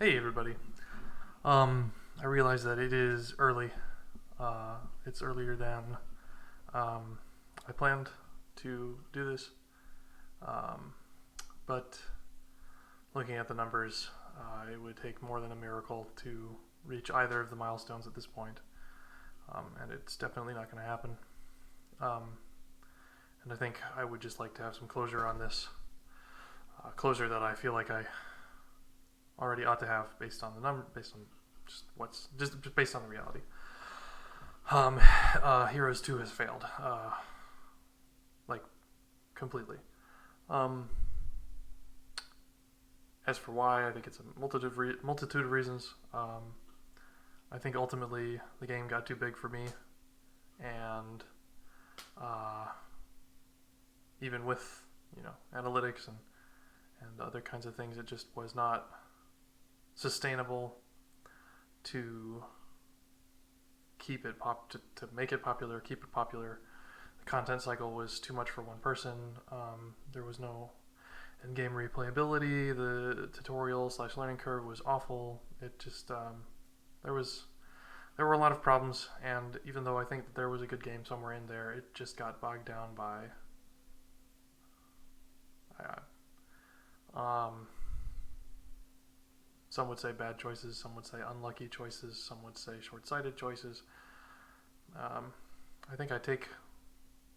Hey everybody. I realize that it is early. It's earlier than um, I planned to do this. Um, but looking at the numbers, it would take more than a miracle to reach either of the milestones at this point. And it's definitely not going to happen. Um, and I think I would just like to have some closure on this. Closure that I feel like I already ought to have based on the number, based on just based on the reality. Um, Heroes 2 has failed, like completely. Um, as for why, I think it's a multitude of reasons. I think ultimately the game got too big for me, and uh, even with analytics and other kinds of things, it just was not sustainable to to make it popular, keep it popular. The content cycle was too much for one person. There was no in-game replayability. The tutorial / learning curve was awful. It just there was there were a lot of problems, and even though I think that there was a good game somewhere in there, it just got bogged down by um, some would say bad choices, some would say unlucky choices, some would say short-sighted choices. Um, I think I take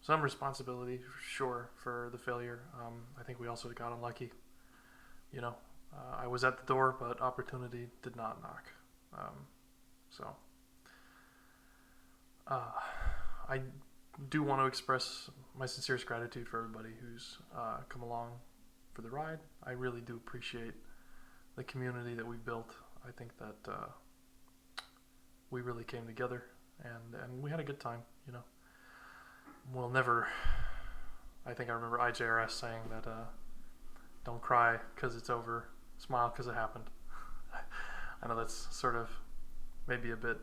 some responsibility, sure, for the failure. I think we also got unlucky. You know, I was at the door, but opportunity did not knock. So, uh, I do want to express my sincerest gratitude for everybody who's come along for the ride. I really do appreciate the community that we've built. I think that we really came together, and we had a good time. We'll never. I think I remember IJRS saying that don't cry because it's over, smile because it happened. I know that's sort of maybe a bit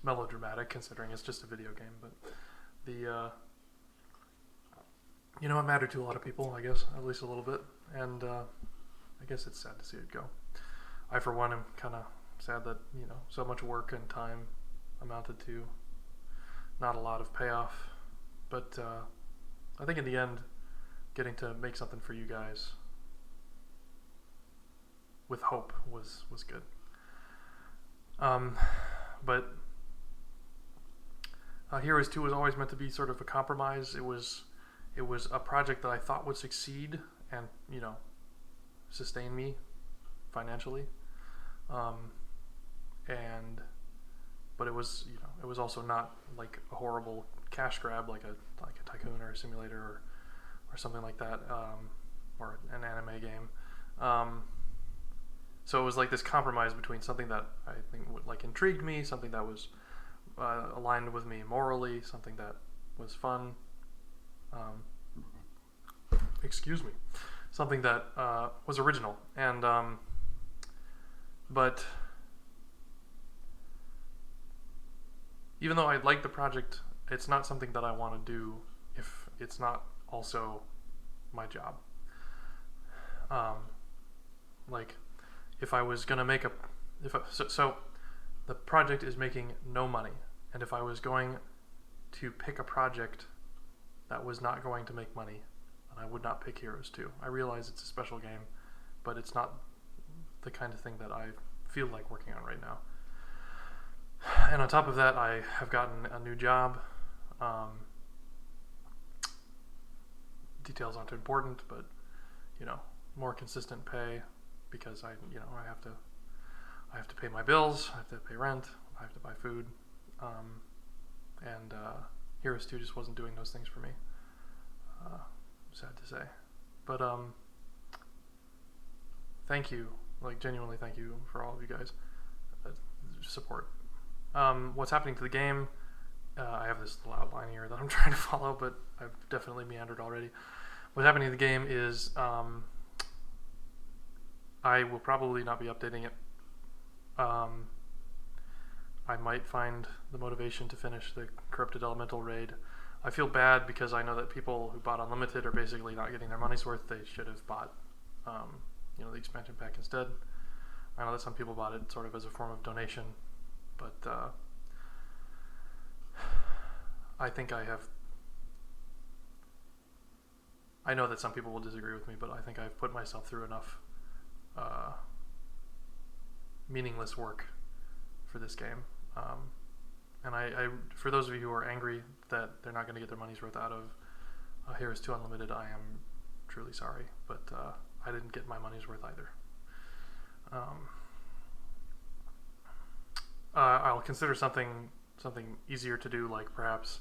melodramatic considering it's just a video game, but the it mattered to a lot of people, I guess, at least a little bit, and I guess it's sad to see it go. I, for one, am kind of sad that so much work and time amounted to not a lot of payoff, but I think in the end, getting to make something for you guys with hope was good. But Heroes 2 was always meant to be sort of a compromise. It was a project that I thought would succeed and sustain me financially, and but it was it was also not like a horrible cash grab like a tycoon or a simulator or something like that, or an anime game. So it was like this compromise between something that I think intrigued me, something that was aligned with me morally, something that was fun. Um, excuse me, something that was original, and but even though I like the project, it's not something that I want to do if it's not also my job. Like, if I was gonna make so the project is making no money, and if I was going to pick a project that was not going to make money, then I would not pick Heroes 2. I realize it's a special game, but it's not the kind of thing that I feel like working on right now. And on top of that, I have gotten a new job. Details aren't important, but more consistent pay, because I have to pay my bills, I have to pay rent, I have to buy food, and Heroes 2 just wasn't doing those things for me. Sad to say, but thank you, genuinely thank you for all of you guys' support. What's happening to the game? I have this little outline here that I'm trying to follow, but I've definitely meandered already. What's happening to the game is I will probably not be updating it. I might find the motivation to finish the Corrupted Elemental raid. I feel bad because I know that people who bought Unlimited are basically not getting their money's worth. They should have bought the expansion pack instead. I know that some people bought it sort of as a form of donation, but I think I know that some people will disagree with me, but I think I've put myself through enough meaningless work for this game. And I, for those of you who are angry that they're not going to get their money's worth out of Heroes 2 Unlimited, I am truly sorry, but I didn't get my money's worth either. I'll consider something easier to do, like perhaps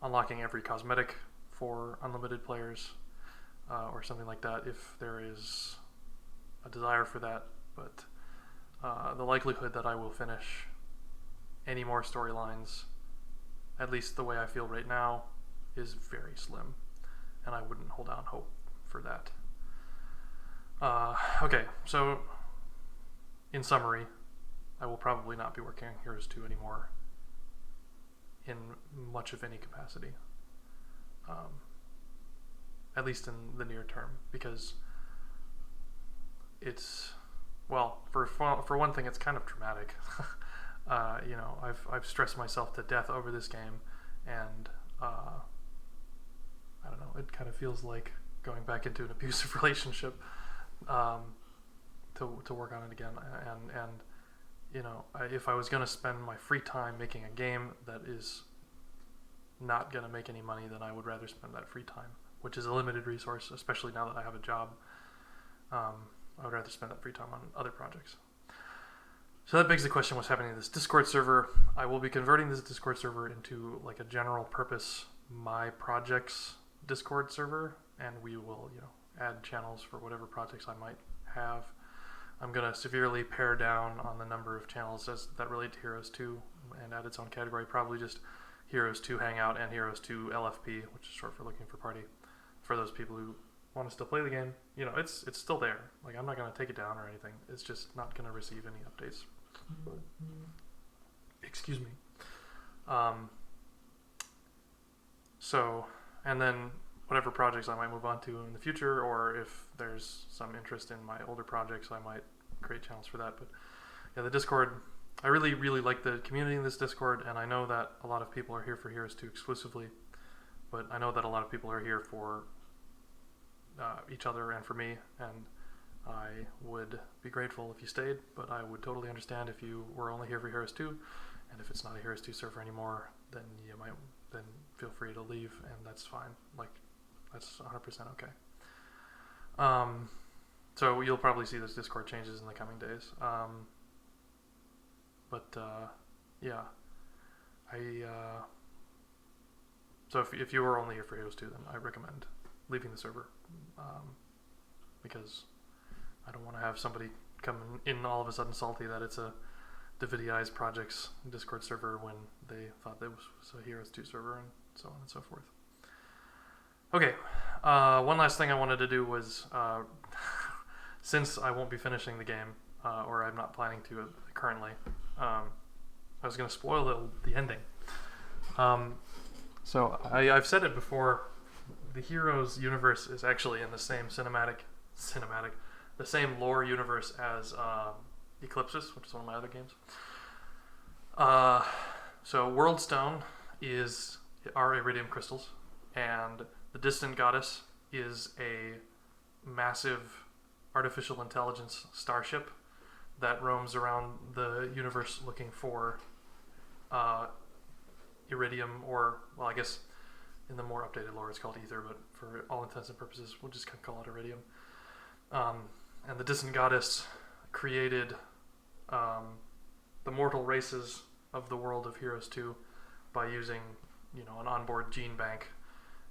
unlocking every cosmetic for unlimited players, or something like that if there is a desire for that. But the likelihood that I will finish any more storylines, at least the way I feel right now, is very slim, and I wouldn't hold out hope for that. Okay, so in summary, I will probably not be working on Heroes 2 anymore in much of any capacity, at least in the near term, because it's, well, for one thing, it's kind of traumatic. I've stressed myself to death over this game, and I don't know, it kind of feels like going back into an abusive relationship to work on it again. And if I was going to spend my free time making a game that is not going to make any money, then I would rather spend that free time, which is a limited resource, especially now that I have a job. I would rather spend that free time on other projects. So that begs the question, what's happening to this Discord server? I will be converting this Discord server into like a general purpose My Projects Discord server, and we will, add channels for whatever projects I might have. I'm going to severely pare down on the number of channels that relate to Heroes 2 and add its own category, probably just Heroes 2 Hangout and Heroes 2 LFP, which is short for Looking for Party, for those people who want to still play the game. It's still there. Like, I'm not going to take it down or anything. It's just not going to receive any updates. Excuse me. So, and then whatever projects I might move on to in the future, or if there's some interest in my older projects, I might create channels for that. But yeah, the Discord, I really, really like the community in this Discord, and I know that a lot of people are here for Heroes 2 exclusively, but I know that a lot of people are here for each other and for me, and I would be grateful if you stayed, but I would totally understand if you were only here for Heroes 2, and if it's not a Heroes 2 server anymore, then then feel free to leave, and that's fine. Like, that's 100% okay. So you'll probably see those Discord changes in the coming days. Yeah, so if you were only here for Heroes 2, then I recommend leaving the server, because I don't want to have somebody come in all of a sudden salty that it's a Davidi's Projects Discord server when they thought that was a Heroes 2 server, and so on and so forth. Okay, one last thing I wanted to do was, since I won't be finishing the game, or I'm not planning to currently, I was going to spoil the ending. So I've said it before, the Heroes universe is actually in the same the same lore universe as Eclipsis, which is one of my other games. So Worldstone are iridium crystals, and the Distant Goddess is a massive artificial intelligence starship that roams around the universe looking for iridium, or, well, I guess in the more updated lore it's called ether, but for all intents and purposes we'll just call it iridium. And the Distant Goddess created the mortal races of the world of Heroes 2 by using, an onboard gene bank.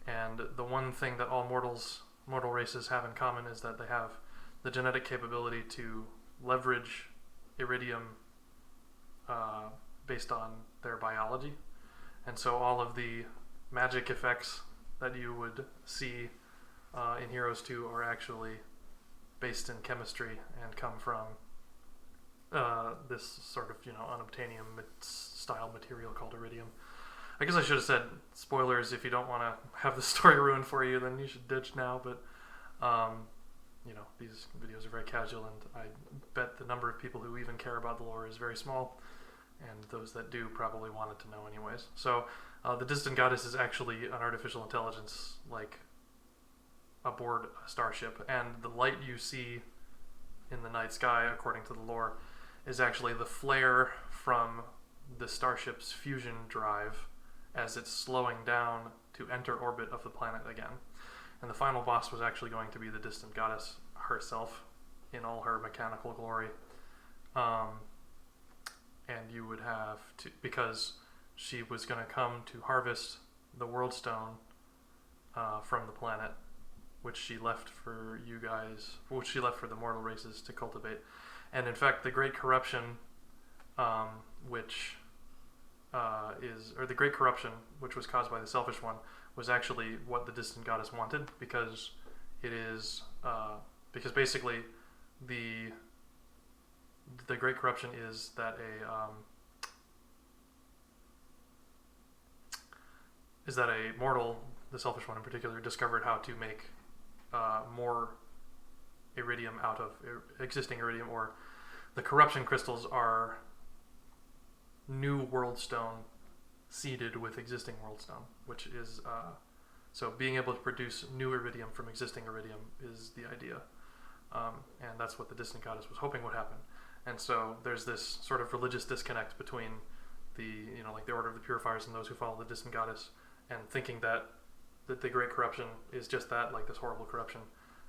And the one thing that all mortal races have in common is that they have the genetic capability to leverage iridium based on their biology. And so all of the magic effects that you would see in Heroes 2 are actually based in chemistry and come from this sort of, unobtainium style material called iridium. I guess I should have said spoilers. If you don't want to have the story ruined for you, then you should ditch now. But these videos are very casual, and I bet the number of people who even care about the lore is very small, and those that do probably wanted to know anyways. So the Distant Goddess is actually an artificial intelligence, like, aboard a starship, and the light you see in the night sky, according to the lore, is actually the flare from the starship's fusion drive as it's slowing down to enter orbit of the planet again. And the final boss was actually going to be the Distant Goddess herself in all her mechanical glory. And you would have to, because she was going to come to harvest the World Stone from the planet, which she left for you guys, which she left for the mortal races to cultivate. And in fact, the Great Corruption, the Great Corruption, which was caused by the Selfish One, was actually what the Distant Goddess wanted, because it is, because basically the Great Corruption is that a mortal, the Selfish One in particular, discovered how to make more iridium out of existing iridium, or the corruption crystals are new world stone seeded with existing world stone, which is so being able to produce new iridium from existing iridium is the idea, and that's what the Distant Goddess was hoping would happen. And so there's this sort of religious disconnect between the the Order of the Purifiers and those who follow the Distant Goddess, and thinking that the Great Corruption is just that, like this horrible corruption.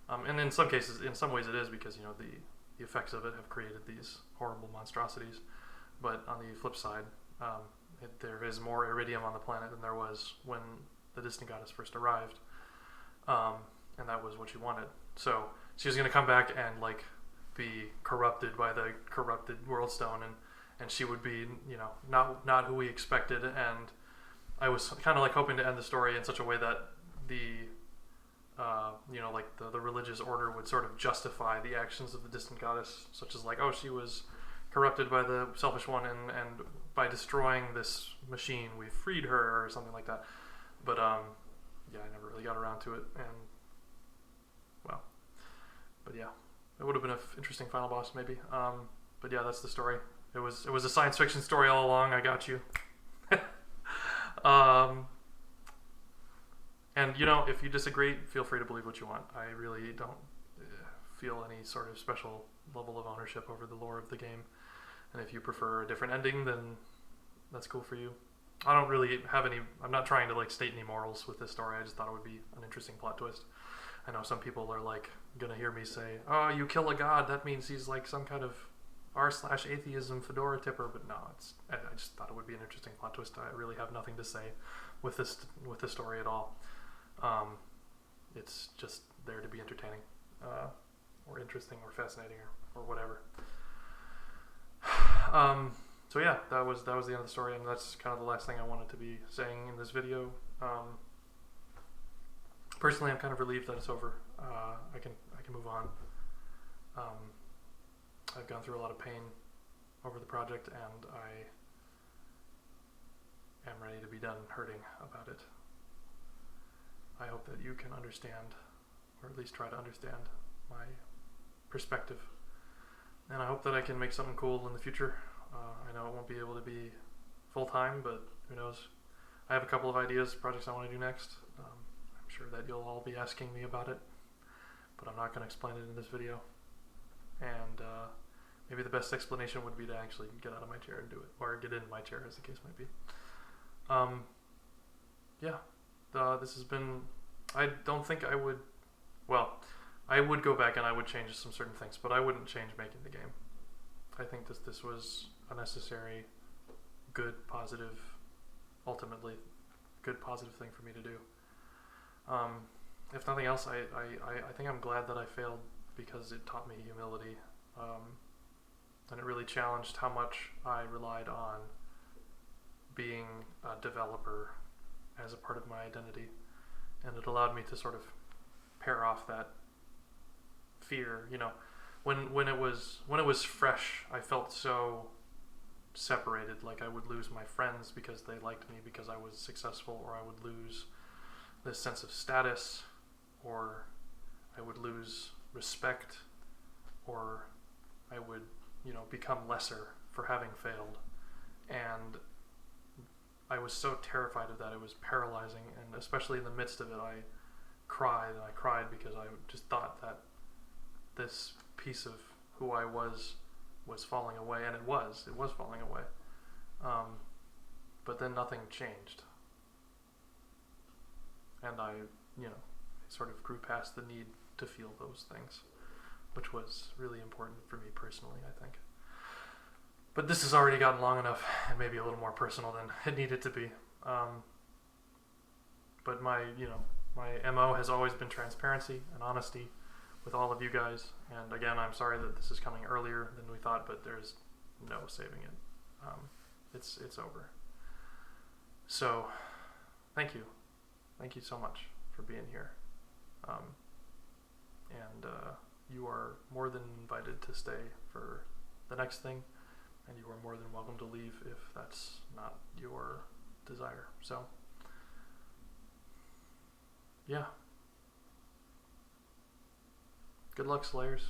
And in some cases, in some ways it is, because the effects of it have created these horrible monstrosities. But on the flip side, there is more iridium on the planet than there was when the Distant Goddess first arrived, and that was what she wanted. So she was going to come back and like be corrupted by the corrupted World Stone, and she would be not who we expected. And I was kind of like hoping to end the story in such a way that the the religious order would sort of justify the actions of the Distant Goddess, such as like, oh, she was corrupted by the Selfish One, and by destroying this machine we freed her, or something like that. But I never really got around to it, and it would have been an interesting final boss maybe. But yeah, that's the story. It was a science fiction story all along. I got you. And if you disagree, feel free to believe what you want. I really don't feel any sort of special level of ownership over the lore of the game. And if you prefer a different ending, then that's cool for you. I don't really have any, I'm not trying to like state any morals with this story. I just thought it would be an interesting plot twist. I know some people are like gonna hear me say, oh, you kill a god, that means he's like some kind of r/atheism fedora tipper, but no, I just thought it would be an interesting plot twist. I really have nothing to say with this story at all. It's just there to be entertaining, or interesting, or fascinating, or whatever. So yeah, that was the end of the story, and that's kind of the last thing I wanted to be saying in this video. Personally, I'm kind of relieved that it's over. I can move on. I've gone through a lot of pain over the project, and I am ready to be done hurting about it. I hope that you can understand, or at least try to understand, my perspective. And I hope that I can make something cool in the future. I know it won't be able to be full-time, but who knows. I have a couple of ideas, projects I want to do next. I'm sure that you'll all be asking me about it, but I'm not going to explain it in this video. And maybe the best explanation would be to actually get out of my chair and do it, or get in my chair, as the case might be. This has been, I don't think I would, well, I would go back and I would change some certain things, but I wouldn't change making the game. I think that this was a necessary, good, positive, ultimately good, positive thing for me to do. If nothing else, I think I'm glad that I failed, because it taught me humility, and it really challenged how much I relied on being a developer as a part of my identity, and it allowed me to sort of pair off that fear. When it was fresh, I felt so separated, like I would lose my friends because they liked me because I was successful, or I would lose this sense of status, or I would lose respect, or I would, become lesser for having failed. And I was so terrified of that. It was paralyzing, and especially in the midst of it, I cried, and I cried because I just thought that this piece of who I was falling away, and it was falling away. But then nothing changed, and I sort of grew past the need to feel those things, which was really important for me personally, I think. But this has already gotten long enough, and maybe a little more personal than it needed to be. But my MO has always been transparency and honesty with all of you guys. And again, I'm sorry that this is coming earlier than we thought, but there's no saving it. It's over. So, thank you so much for being here. And you are more than invited to stay for the next thing, and you are more than welcome to leave if that's not your desire. So, yeah. Good luck, Slayers.